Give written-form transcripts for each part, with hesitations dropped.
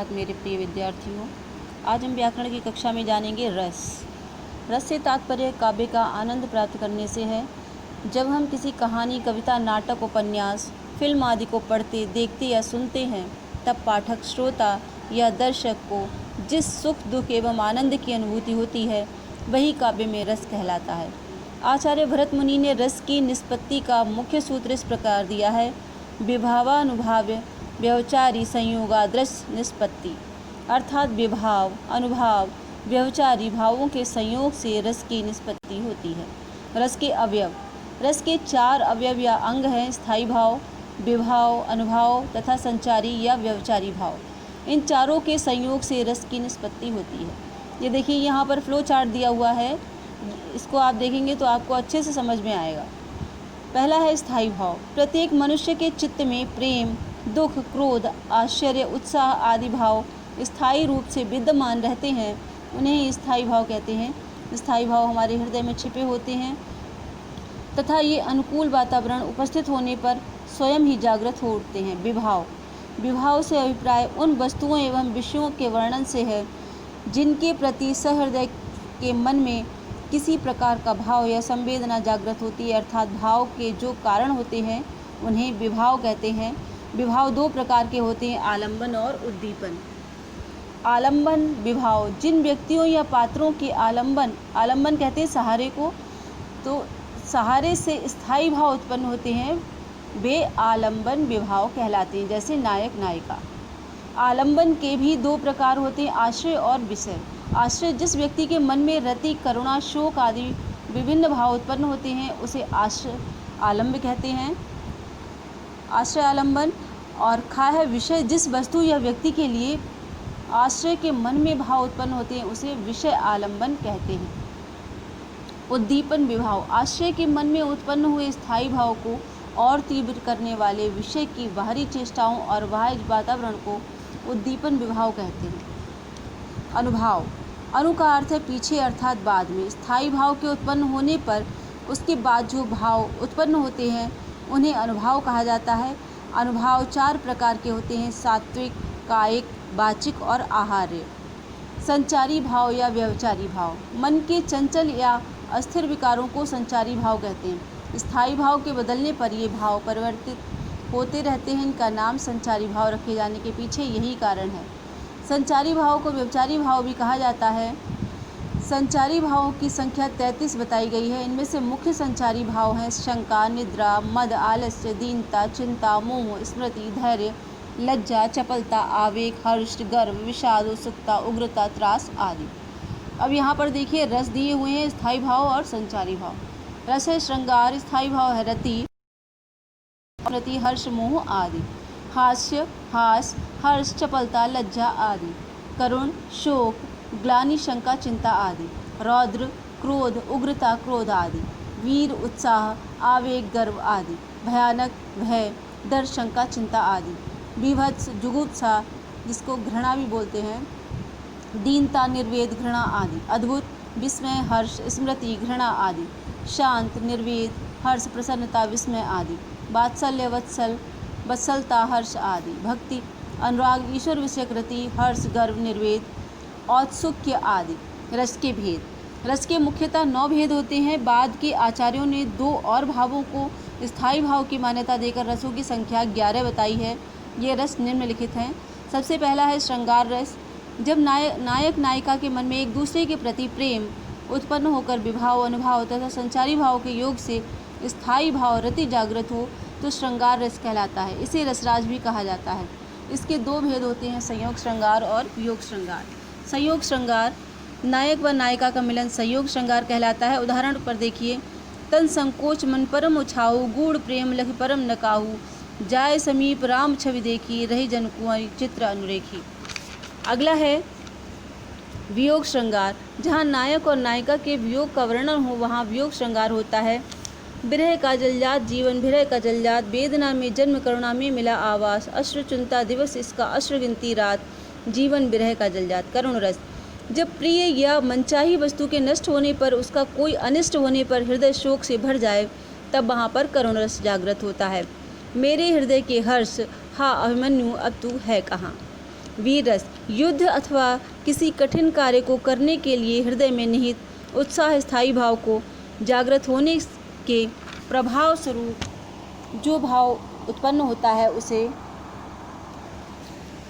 सुप्रभात मेरे प्रिय विद्यार्थियों। आज हम व्याकरण की कक्षा में जानेंगे रस। रस से तात्पर्य काव्य का आनंद प्राप्त करने से है। जब हम किसी कहानी, कविता, नाटक, उपन्यास, फिल्म आदि को पढ़ते, देखते या सुनते हैं, तब पाठक, श्रोता या दर्शक को जिस सुख, दुख एवं आनंद की अनुभूति होती है, वही काव्य में रस कहलाता है। आचार्य भरत मुनि ने रस की निष्पत्ति का मुख्य सूत्र इस प्रकार दिया है: विभावानुभाव्य व्यवचारी संयोगादृश निष्पत्ति। अर्थात विभाव, अनुभाव, व्यवचारी भावों के संयोग से रस की निष्पत्ति होती है। रस के अवयव। रस के 4 अवयव या अंग हैं: स्थायी भाव, विभाव, अनुभाव तथा संचारी या व्यवचारी भाव। इन चारों के संयोग से रस की निष्पत्ति होती है। ये देखिए, यहाँ पर फ्लो चार्ट दिया हुआ है, इसको आप देखेंगे तो आपको अच्छे से समझ में आएगा। पहला है स्थायी भाव। प्रत्येक मनुष्य के चित्त में प्रेम, दुख, क्रोध, आश्चर्य, उत्साह आदि भाव स्थायी रूप से विद्यमान रहते हैं, उन्हें स्थायी भाव कहते हैं। स्थायी भाव हमारे हृदय में छिपे होते हैं तथा ये अनुकूल वातावरण उपस्थित होने पर स्वयं ही जागृत हो उठते हैं। विभाव। विभाव से अभिप्राय उन वस्तुओं एवं विषयों के वर्णन से है जिनके प्रति सहृदय के मन में किसी प्रकार का भाव या संवेदना जागृत होती है, अर्थात भाव के जो कारण होते हैं उन्हें विभाव कहते हैं। विभाव 2 प्रकार के होते हैं: आलंबन और उद्दीपन। आलंबन विभाव जिन व्यक्तियों या पात्रों के आलंबन कहते हैं सहारे को, तो सहारे से स्थायी भाव उत्पन्न होते हैं, वे आलंबन विभाव कहलाते हैं, जैसे नायक, नायिका। आलंबन के भी 2 प्रकार होते हैं: आश्रय और विषय। आश्रय जिस व्यक्ति के मन में रति, करुणा, शोक आदि विभिन्न भाव उत्पन्न होते हैं, उसे आश्रय आलंब कहते हैं, आश्रय आलंबन। और खा है विषय, जिस वस्तु या व्यक्ति के लिए आश्रय के मन में भाव उत्पन्न होते हैं, उसे विषय आलंबन कहते हैं। उद्दीपन विभाव आश्रय के मन में उत्पन्न हुए स्थायी भाव को और तीव्र करने वाले विषय की बाहरी चेष्टाओं और बाह्य वातावरण को उद्दीपन विभाव कहते हैं। अनुभाव। अनु का अर्थ है पीछे, अर्थात बाद में। स्थायी भाव के उत्पन्न होने पर उसके बाद जो भाव उत्पन्न होते हैं उन्हें अनुभाव कहा जाता है। अनुभाव 4 प्रकार के होते हैं: सात्विक, कायिक, वाचिक और आहार्य। संचारी भाव या व्यवचारी भाव। मन के चंचल या अस्थिर विकारों को संचारी भाव कहते हैं। स्थायी भाव के बदलने पर ये भाव परिवर्तित होते रहते हैं। इनका नाम संचारी भाव रखे जाने के पीछे यही कारण है। संचारी भाव को व्यवचारी भाव भी कहा जाता है। संचारी भावों की संख्या 33 बताई गई है। इनमें से मुख्य संचारी भाव हैं: शंका, निद्रा, मद, आलस्य, दीनता, चिंता, मोह, स्मृति, धैर्य, लज्जा, चपलता, आवेग, हर्ष, गर्व, विषाद, उत्सुकता, उग्रता, त्रास आदि। अब यहाँ पर देखिए, रस दिए हुए हैं: स्थायी भाव और संचारी भाव। रस है श्रृंगार, स्थायी भाव है रति, स्मृति, हर्ष, मोह आदि। हास्य, हास, हर्ष, चपलता, लज्जा आदि। करुण, शोक, ग्लानि, शंका, चिंता आदि। रौद्र, क्रोध, उग्रता, क्रोध आदि। वीर, उत्साह, आवेग, गर्व आदि। भयानक, भय, डर, शंका, चिंता आदि। बीभत्स, जुगुप्सा, जिसको घृणा भी बोलते हैं। दीनता, निर्वेद, घृणा आदि। अद्भुत, विस्मय, हर्ष, स्मृति, घृणा आदि। शांत, निर्वेद, हर्ष, प्रसन्नता, विस्मय आदि। वात्सल्य, वत्सल, वत्सलता, हर्ष आदि। भक्ति, अनुराग, ईश्वर विषयक रति, हर्ष, गर्व, निर्वेद, औत्सुक्य आदि। रस के भेद। रस के मुख्यतः 9 भेद होते हैं। बाद के आचार्यों ने 2 और भावों को स्थायी भाव की मान्यता देकर रसों की संख्या 11 बताई है। ये रस निम्नलिखित हैं। सबसे पहला है श्रृंगार रस। जब नायक नायिका के मन में एक दूसरे के प्रति प्रेम उत्पन्न होकर विभाव, अनुभाव तथा संचारी भाव के योग से स्थायी भाव रति जागृत हो तो श्रृंगार रस कहलाता है। इसे रसराज भी कहा जाता है। इसके 2 भेद होते हैं: संयोग श्रृंगार और वियोग श्रृंगार। संयोग श्रृंगार, नायक व नायिका का मिलन संयोग श्रृंगार कहलाता है। उदाहरण पर देखिए: तन संकोच मन परम उछाऊ, गूढ़ प्रेम लख परम न काहू, जाय समीप राम छवि देखी, रही जन कुंवरी चित्र अनुरेखी। अगला है वियोग श्रृंगार। जहाँ नायक और नायिका के वियोग का वर्णन हो वहाँ वियोग श्रृंगार होता है। बिरह का जलजात जीवन, बिरह का जलजात, वेदना में जन्म, करुणा में मिला आवास, अश्रु चिंता दिवस इसका, अश्रु गिनती रात, जीवन बिरह का जलजात। करुण रस। जब प्रिय या मनचाही वस्तु के नष्ट होने पर, उसका कोई अनिष्ट होने पर हृदय शोक से भर जाए, तब वहाँ पर करुण रस जागृत होता है। मेरे हृदय के हर्ष, हा अभिमन्यु अब तू है कहाँ। वीर रस, युद्ध अथवा किसी कठिन कार्य को करने के लिए हृदय में निहित उत्साह, स्थायी भाव को जागृत होने के प्रभाव स्वरूप जो भाव उत्पन्न होता है उसे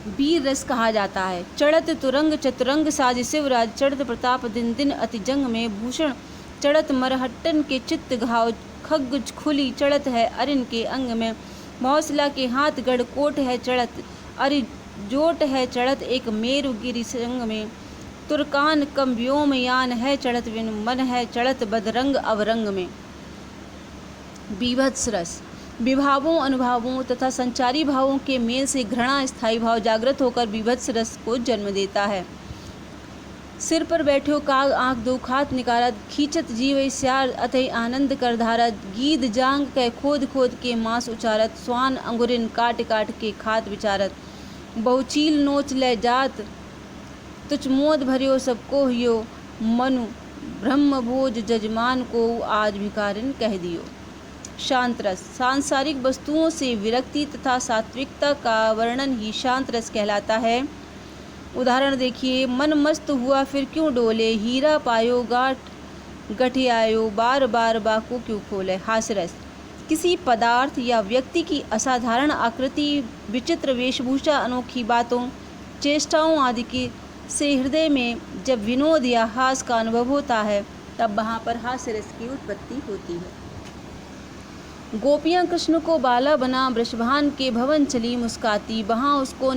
वीर रस कहा जाता है। चढ़त तुरंग चतुरंग साज शिवराज, चढ़त प्रताप दिन दिन अति जंग में भूषण, चढ़त मरहट्टन के चित्त घाव, खग खुली चढ़त है अरिन के अंग में, मौसला के हाथ गढ़ कोट है चढ़त, अरि जोट है चढ़त एक मेरु गिरि संग में, तुर्कान कम व्योमयान है चढ़त विन मन है चढ़त बदरंग अवरंग में। बीभत्स रस, विभावों, अनुभवों तथा संचारी भावों के मेल से घृणा स्थायी भाव जागृत होकर बीभत्स रस को जन्म देता है। सिर पर बैठो काग आँख दो खात निकारत, खींचत जीव स्यार अतः आनंद कर धारत, गीद जांग कै खोद खोद के मांस उचारत, स्वान अंगुरिन काट काट के खात विचारत, बहुचील नोच ले जात तुच मोद भरियो सबको हियो, मनु ब्रह्म भोज जजमान को आज भिकारिन कह दियो। शांत रस, सांसारिक वस्तुओं से विरक्ति तथा सात्विकता का वर्णन ही शांत रस कहलाता है। उदाहरण देखिए, मन मस्त हुआ फिर क्यों डोले, हीरा पायो गाठ गठियायो, बार बार बाको क्यों खोले। हास्य रस, किसी पदार्थ या व्यक्ति की असाधारण आकृति, विचित्र वेशभूषा, अनोखी बातों, चेष्टाओं आदि की से हृदय में जब विनोद या हास का अनुभव होता है तब वहाँ पर हास्य रस की उत्पत्ति होती है। गोपियाँ कृष्ण को बाला बना वृषभान के भवन चली मुस्काती, वहाँ उसको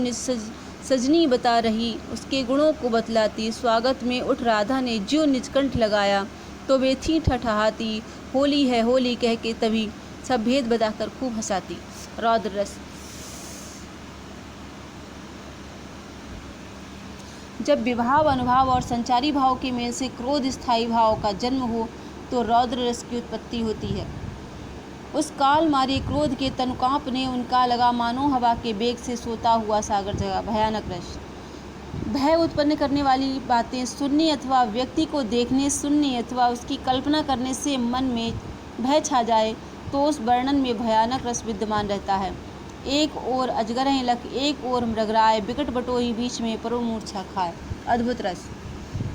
सजनी बता रही उसके गुणों को बतलाती, स्वागत में उठ राधा ने ज्यों निजकंठ लगाया तो वे थी ठठाती, होली है होली कह के तभी सब भेद बताकर खूब हंसाती। रौद्र रस, जब विभाव, अनुभव और संचारी भाव के मेल से क्रोध स्थायी भाव का जन्म हो तो रौद्र रस की उत्पत्ति होती है। उस काल मारे क्रोध के तन कांपने उनका लगा मानो हवा के बेग से सोता हुआ सागर जगा। भयानक रस, भय उत्पन्न करने वाली बातें सुनने अथवा व्यक्ति को देखने सुनने अथवा उसकी कल्पना करने से मन में भय छा जाए तो उस वर्णन में भयानक रस विद्यमान रहता है। एक ओर अजगरहें लख, एक ओर मृगराय, बिकट बटोही बीच में परो मूर्छा खाए। अद्भुत रस,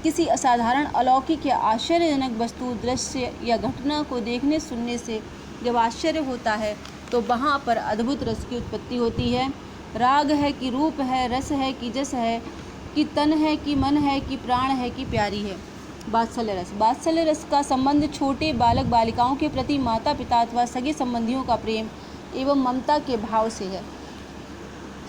किसी असाधारण अलौकिक या आश्चर्यजनक वस्तु, दृश्य या घटना को देखने सुनने से जब आश्चर्य होता है तो वहाँ पर अद्भुत रस की उत्पत्ति होती है। राग है कि रूप है, रस है कि जस है, कि तन है कि मन है, कि प्राण है कि प्यारी है। वात्सल्य रस, वात्सल्य रस का संबंध छोटे बालक बालिकाओं के प्रति माता पिता अथवा सगे संबंधियों का प्रेम एवं ममता के भाव से है।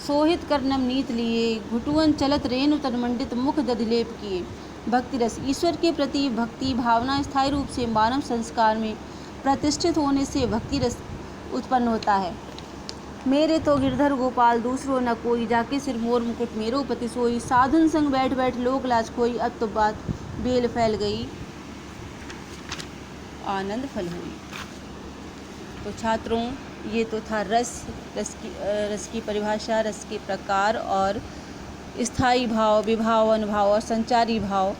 सोहित कर नवनीत लिए, घुटुअन चलत रेणु तन्मंडित मुख दधिलेप किए। भक्ति रस, ईश्वर के प्रति भक्ति भावना स्थायी रूप से मानव संस्कार में प्रतिष्ठित होने से भक्ति रस उत्पन्न होता है। मेरे तो गिरधर गोपाल दूसरो न कोई, जाके सिर मोर मुकुट मेरो पति सोई, साधुन संग बैठ बैठ लोक लाज खोई, अब तो बात बेल फैल गई आनंद फल हुई। तो छात्रों, ये तो था रस की परिभाषा, रस के प्रकार और स्थायी भाव, विभाव, अनुभव और संचारी भाव।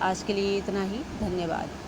आज के लिए इतना ही, धन्यवाद।